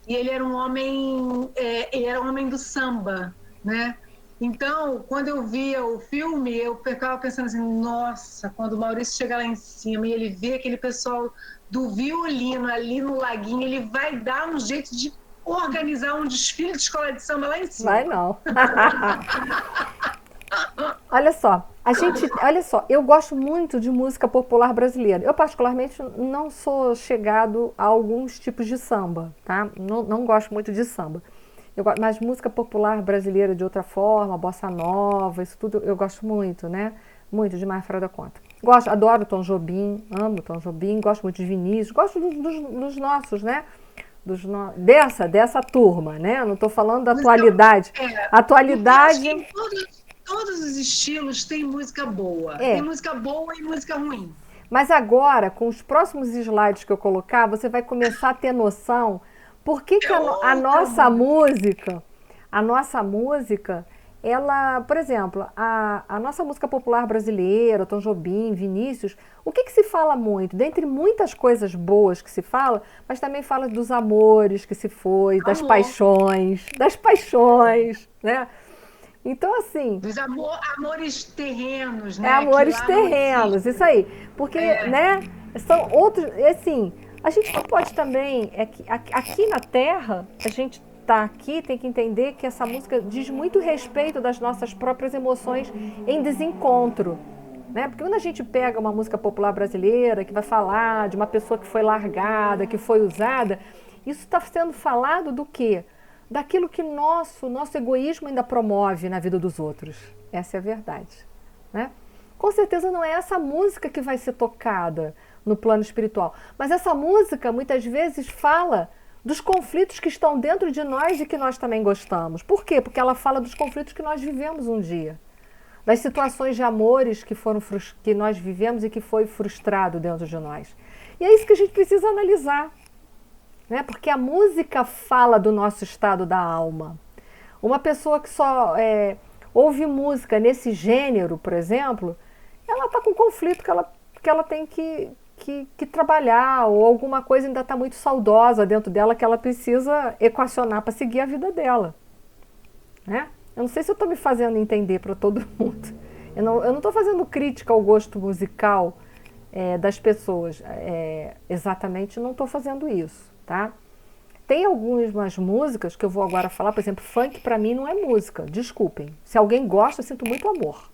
e ele era um homem do samba, né? Então, quando eu via o filme, eu ficava pensando assim, nossa, quando o Maurício chega lá em cima e ele vê aquele pessoal do violino ali no laguinho, ele vai dar um jeito de organizar um desfile de escola de samba lá em cima. Vai não. Olha só, eu gosto muito de música popular brasileira. Eu particularmente não sou chegado a alguns tipos de samba, tá? Não gosto muito de samba. Mas música popular brasileira de outra forma, bossa nova, isso tudo eu gosto muito, né? Muito, demais fora da conta. Adoro Tom Jobim, amo Tom Jobim, gosto muito de Vinícius, gosto dos nossos, né? Dessa turma, né? Eu não estou falando da atualidade. Atualidade... Todos os estilos têm música boa. Tem música boa e música ruim. Mas agora, com os próximos slides que eu colocar, você vai começar a ter noção por que a nossa música, ela, por exemplo, a nossa música popular brasileira, Tom Jobim, Vinícius, o que se fala muito? Dentre muitas coisas boas que se fala, mas também fala dos amores que se foi, das paixões, né? Então, assim... Dos amores terrenos, né? Amores terrenos, isso aí. Porque, né, são outros... Assim, a gente não pode também... Aqui na Terra, a gente tá aqui, tem que entender que essa música diz muito respeito das nossas próprias emoções em desencontro, né? Porque quando a gente pega uma música popular brasileira que vai falar de uma pessoa que foi largada, que foi usada, isso está sendo falado do quê? daquilo que nosso egoísmo ainda promove na vida dos outros. Essa é a verdade, né? Com certeza não é essa música que vai ser tocada no plano espiritual, mas essa música muitas vezes fala dos conflitos que estão dentro de nós e que nós também gostamos. Por quê? Porque ela fala dos conflitos que nós vivemos um dia, das situações de amores que nós vivemos e que foi frustrado dentro de nós. E é isso que a gente precisa analisar, né? Porque a música fala do nosso estado da alma. Uma pessoa que só ouve música nesse gênero, por exemplo, ela está com conflito que ela tem que trabalhar, ou alguma coisa ainda está muito saudosa dentro dela que ela precisa equacionar para seguir a vida dela, né? Eu não sei se eu estou me fazendo entender para todo mundo. Eu não estou fazendo crítica ao gosto musical das pessoas. Exatamente, não estou fazendo isso, tá? Tem algumas músicas que eu vou agora falar, por exemplo, funk para mim não é música, desculpem. Se alguém gosta, eu sinto muito amor.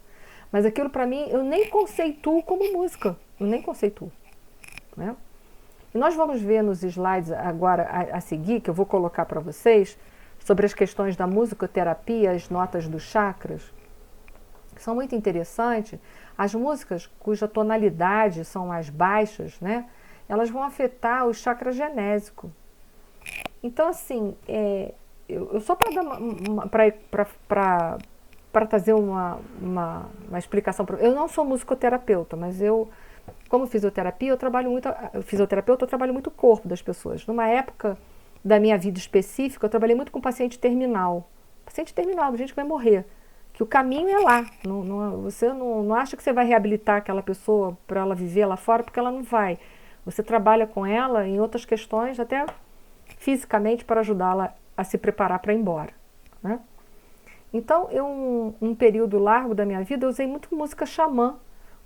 Mas aquilo para mim, eu nem conceituo como música. Eu nem conceituo, né? E nós vamos ver nos slides agora a seguir, que eu vou colocar para vocês, sobre as questões da musicoterapia, as notas dos chakras, que são muito interessantes. As músicas cuja tonalidade são mais baixas, né, elas vão afetar o chakra genésico. Então, assim, eu só para trazer uma explicação, eu não sou musicoterapeuta, mas eu, como fisioterapia, eu trabalho muito o corpo das pessoas. Numa época da minha vida específica, eu trabalhei muito com paciente terminal. Paciente terminal, gente que vai morrer. Que o caminho é lá. Você não acha que você vai reabilitar aquela pessoa para ela viver lá fora, porque ela não vai. Você trabalha com ela em outras questões, até fisicamente, para ajudá-la a se preparar para ir embora, né? Então, um período largo da minha vida, eu usei muito música xamã.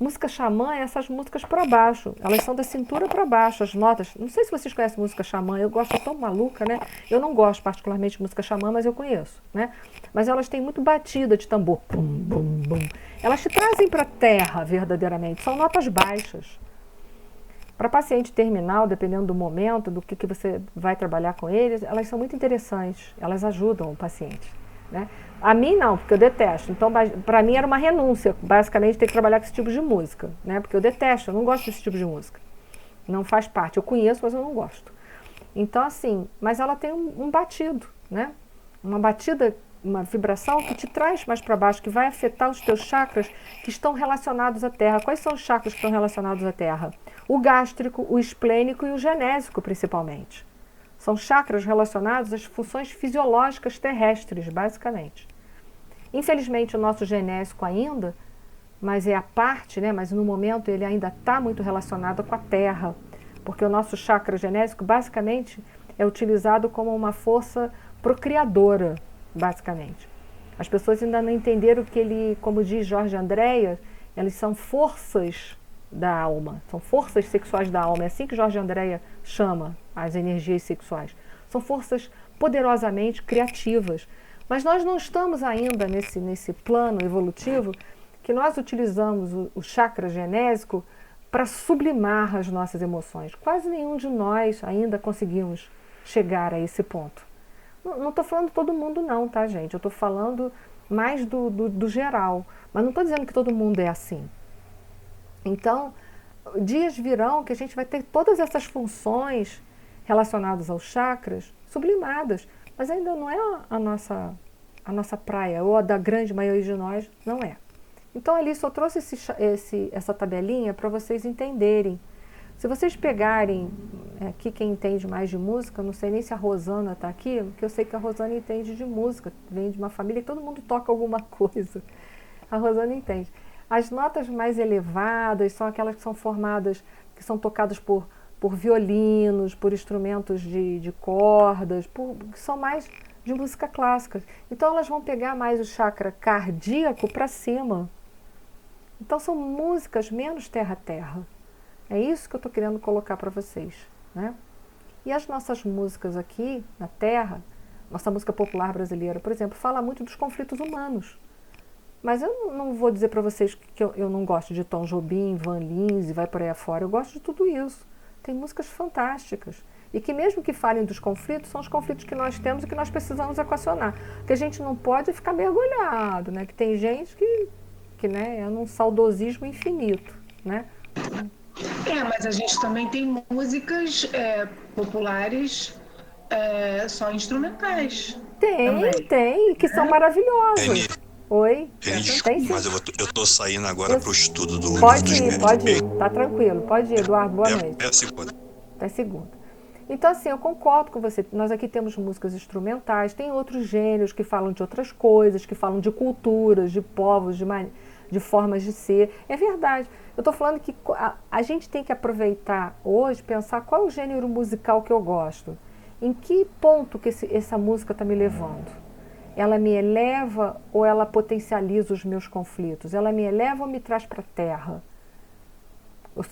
Música xamã é essas músicas para baixo. Elas são da cintura para baixo, as notas. Não sei se vocês conhecem música xamã, eu gosto, tão maluca, né? Eu não gosto particularmente de música xamã, mas eu conheço, né? Mas elas têm muito batida de tambor. Bum, bum, bum. Elas te trazem para a terra, verdadeiramente. São notas baixas. Para paciente terminal, dependendo do momento, do que você vai trabalhar com eles, elas são muito interessantes. Elas ajudam o paciente, né? A mim não, porque eu detesto. Então, para mim era uma renúncia, basicamente, ter que trabalhar com esse tipo de música, né? Porque eu detesto, eu não gosto desse tipo de música. Não faz parte. Eu conheço, mas eu não gosto. Então, assim, mas ela tem um batido, né? Uma batida, uma vibração que te traz mais para baixo, que vai afetar os teus chakras que estão relacionados à Terra. Quais são os chakras que estão relacionados à Terra? O gástrico, o esplênico e o genésico, principalmente. São chakras relacionados às funções fisiológicas terrestres, basicamente. Infelizmente, o nosso genésico ainda, mas é a parte, né? Mas no momento ele ainda está muito relacionado com a Terra, porque o nosso chakra genésico, basicamente, é utilizado como uma força procriadora, basicamente. As pessoas ainda não entenderam que ele, como diz Jorge Andréa, eles são forças da alma, são forças sexuais da alma, é assim que Jorge Andréa chama as energias sexuais. São forças poderosamente criativas. Mas nós não estamos ainda nesse plano evolutivo que nós utilizamos o chakra genésico para sublimar as nossas emoções. Quase nenhum de nós ainda conseguimos chegar a esse ponto. Não estou falando de todo mundo não, tá, gente? Eu estou falando mais do geral. Mas não estou dizendo que todo mundo é assim. Então, dias virão que a gente vai ter todas essas funções relacionadas aos chakras sublimadas. Mas ainda não é a nossa praia, ou a da grande maioria de nós, não é. Então, ali só trouxe essa tabelinha para vocês entenderem. Se vocês pegarem, aqui quem entende mais de música, não sei nem se a Rosana está aqui, porque eu sei que a Rosana entende de música, vem de uma família que todo mundo toca alguma coisa. A Rosana entende. As notas mais elevadas são aquelas que são formadas, que são tocadas por violinos, por instrumentos de cordas, que são mais de música clássica. Então elas vão pegar mais o chakra cardíaco para cima. Então são músicas menos terra-terra. É isso que eu estou querendo colocar para vocês, né? E as nossas músicas aqui na Terra, nossa música popular brasileira, por exemplo, fala muito dos conflitos humanos. Mas eu não vou dizer para vocês que eu não gosto de Tom Jobim, Van Lins e vai por aí afora. Eu gosto de tudo isso. Tem músicas fantásticas. E que mesmo que falem dos conflitos, são os conflitos que nós temos e que nós precisamos equacionar. Porque a gente não pode ficar mergulhado, né? Que tem gente que né, é num saudosismo infinito, né? Mas a gente também tem músicas populares só instrumentais. Tem, que são maravilhosas. Oi? Mas eu tô saindo agora pro estudo do... Pode ir. Tá tranquilo. Pode ir, Eduardo. Boa noite. É a segunda. Até segunda. Então, assim, eu concordo com você. Nós aqui temos músicas instrumentais, tem outros gêneros que falam de outras coisas, que falam de culturas, de povos, de formas de ser. É verdade. Eu estou falando que a gente tem que aproveitar hoje, pensar qual é o gênero musical que eu gosto. Em que ponto que essa música está me levando? Ela me eleva ou ela potencializa os meus conflitos? Ela me eleva ou me traz para a terra?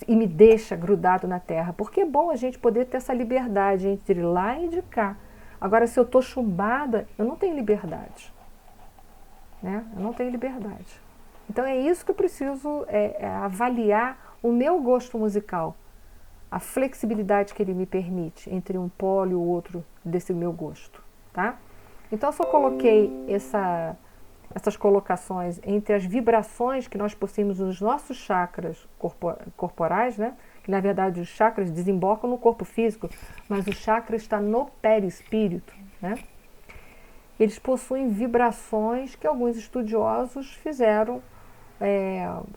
E me deixa grudado na terra? Porque é bom a gente poder ter essa liberdade entre lá e de cá. Agora, se eu estou chumbada, eu não tenho liberdade. Né? Eu não tenho liberdade. Então é isso que eu preciso avaliar o meu gosto musical. A flexibilidade que ele me permite entre um polo e o outro desse meu gosto. Tá? Então eu só coloquei essas colocações entre as vibrações que nós possuímos nos nossos chakras corporais, né? Que na verdade os chakras desembocam no corpo físico, mas o chakra está no perispírito, né? Eles possuem vibrações que alguns estudiosos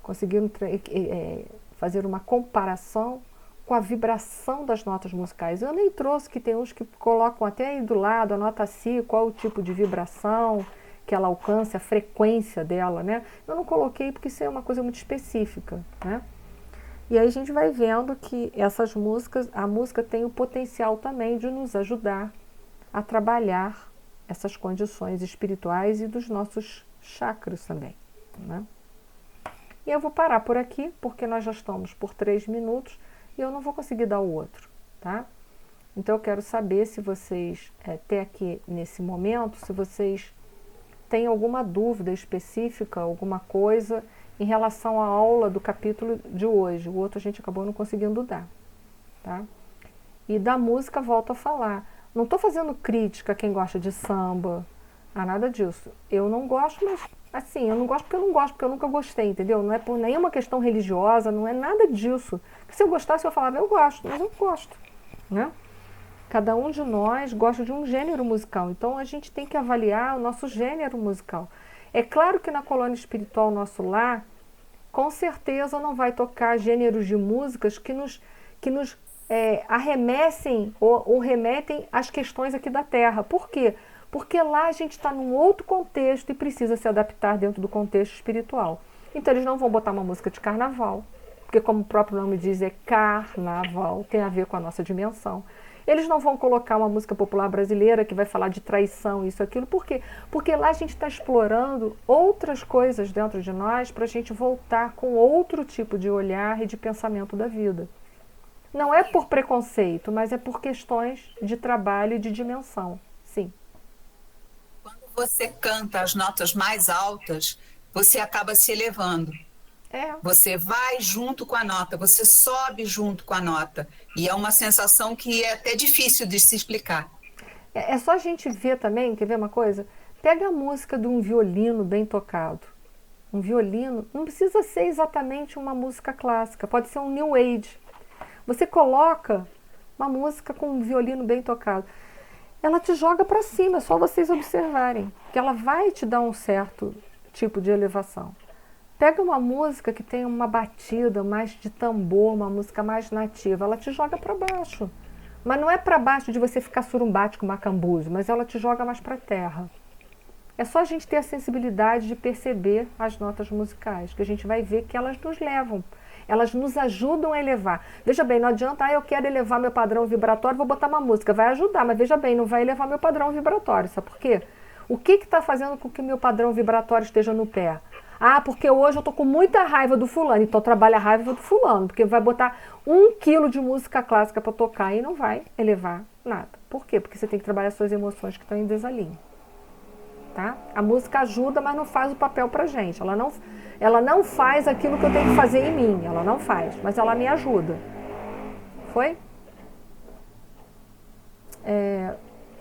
conseguiram fazer uma comparação com a vibração das notas musicais. Eu nem trouxe, que tem uns que colocam até aí do lado, a nota si, qual o tipo de vibração que ela alcança, a frequência dela, né? Eu não coloquei porque isso é uma coisa muito específica, né? E aí a gente vai vendo que essas músicas, a música tem o potencial também de nos ajudar a trabalhar essas condições espirituais e dos nossos chakras também, né? E eu vou parar por aqui, porque nós já estamos por 3 minutos e eu não vou conseguir dar o outro, tá? Então eu quero saber se vocês, até aqui nesse momento, se vocês têm alguma dúvida específica, alguma coisa em relação à aula do capítulo de hoje. O outro a gente acabou não conseguindo dar, tá? E da música, volto a falar. Não estou fazendo crítica a quem gosta de samba, a nada disso. Eu não gosto, mas assim, eu não gosto porque eu nunca gostei, entendeu? Não é por nenhuma questão religiosa, não é nada disso. Porque se eu gostasse, eu falava, eu gosto, mas eu gosto, né? Cada um de nós gosta de um gênero musical, então a gente tem que avaliar o nosso gênero musical. É claro que na colônia espiritual Nosso Lar, com certeza não vai tocar gêneros de músicas que nos arremessem ou remetem às questões aqui da Terra. Por quê? Porque lá a gente está num outro contexto e precisa se adaptar dentro do contexto espiritual. Então eles não vão botar uma música de carnaval, porque como o próprio nome diz, é carnaval, tem a ver com a nossa dimensão. Eles não vão colocar uma música popular brasileira que vai falar de traição, isso, aquilo. Por quê? Porque lá a gente está explorando outras coisas dentro de nós para a gente voltar com outro tipo de olhar e de pensamento da vida. Não é por preconceito, mas é por questões de trabalho e de dimensão. Sim. Quando você canta as notas mais altas, você acaba se elevando. Você vai junto com a nota, você sobe junto com a nota. E é uma sensação que é até difícil de se explicar. É só a gente ver também, quer ver uma coisa? Pega a música de um violino bem tocado. Um violino não precisa ser exatamente uma música clássica, pode ser um New Age. Você coloca uma música com um violino bem tocado. Ela te joga para cima, é só vocês observarem, que ela vai te dar um certo tipo de elevação. Pega uma música que tem uma batida mais de tambor, uma música mais nativa, ela te joga para baixo. Mas não é para baixo de você ficar surumbático, macambuzo, mas ela te joga mais para a terra. É só a gente ter a sensibilidade de perceber as notas musicais, que a gente vai ver que elas nos levam, elas nos ajudam a elevar. Veja bem, não adianta, eu quero elevar meu padrão vibratório, vou botar uma música, vai ajudar, mas veja bem, não vai elevar meu padrão vibratório, sabe por quê? O que está fazendo com que meu padrão vibratório esteja no pé? Porque hoje eu tô com muita raiva do fulano, então trabalha a raiva do fulano, porque vai botar 1 quilo de música clássica para tocar e não vai elevar nada. Por quê? Porque você tem que trabalhar suas emoções que estão em desalinho. Tá? A música ajuda, mas não faz o papel pra gente. Ela não faz aquilo que eu tenho que fazer em mim, ela não faz, mas ela me ajuda. Foi?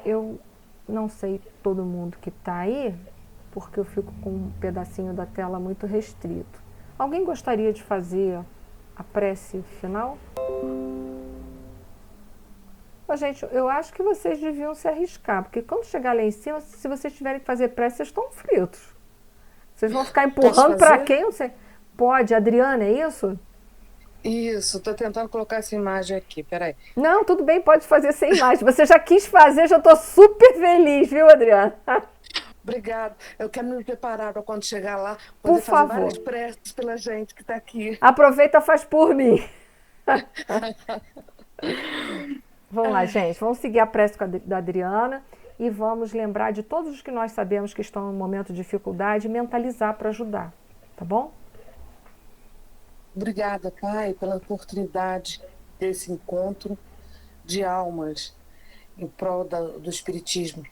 Eu não sei todo mundo que está aí, porque eu fico com um pedacinho da tela muito restrito. Alguém gostaria de fazer a prece final? Gente, eu acho que vocês deviam se arriscar, porque quando chegar lá em cima, se vocês tiverem que fazer prece, vocês estão fritos. Vocês vão ficar empurrando para quem? Eu não sei. Pode, Adriana, é isso? Isso, estou tentando colocar essa imagem aqui, peraí. Não, tudo bem, pode fazer sem imagem. Você já quis fazer, já estou super feliz, viu, Adriana? Obrigada. Eu quero me preparar para quando chegar lá, poder fazer várias preces pela gente que está aqui. Aproveita e faz por mim. Vamos lá, gente. Vamos seguir a prece da Adriana e vamos lembrar de todos os que nós sabemos que estão em um momento de dificuldade e mentalizar para ajudar. Tá bom? Obrigada, Pai, pela oportunidade desse encontro de almas em prol do Espiritismo.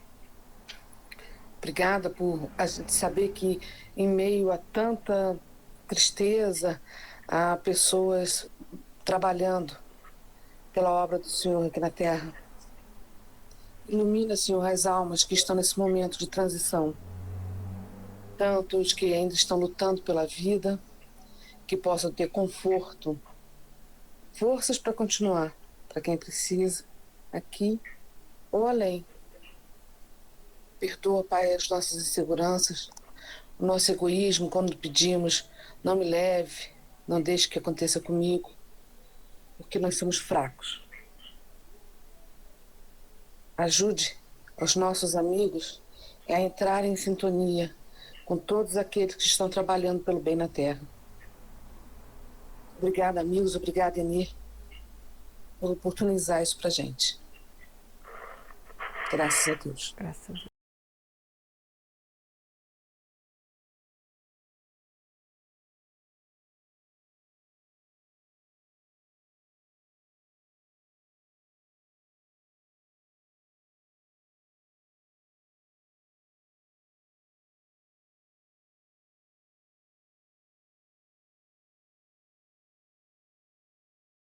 Obrigada por a gente saber que, em meio a tanta tristeza, há pessoas trabalhando pela obra do Senhor aqui na Terra. Ilumina, Senhor, as almas que estão nesse momento de transição. Tanto os que ainda estão lutando pela vida, que possam ter conforto, forças para continuar, para quem precisa, aqui ou além. Perdoa, Pai, as nossas inseguranças, o nosso egoísmo quando pedimos, não me leve, não deixe que aconteça comigo, porque nós somos fracos. Ajude os nossos amigos a entrar em sintonia com todos aqueles que estão trabalhando pelo bem na Terra. Obrigada, amigos, obrigada, Enir, por oportunizar isso pra gente. Graças a Deus. Graças a Deus.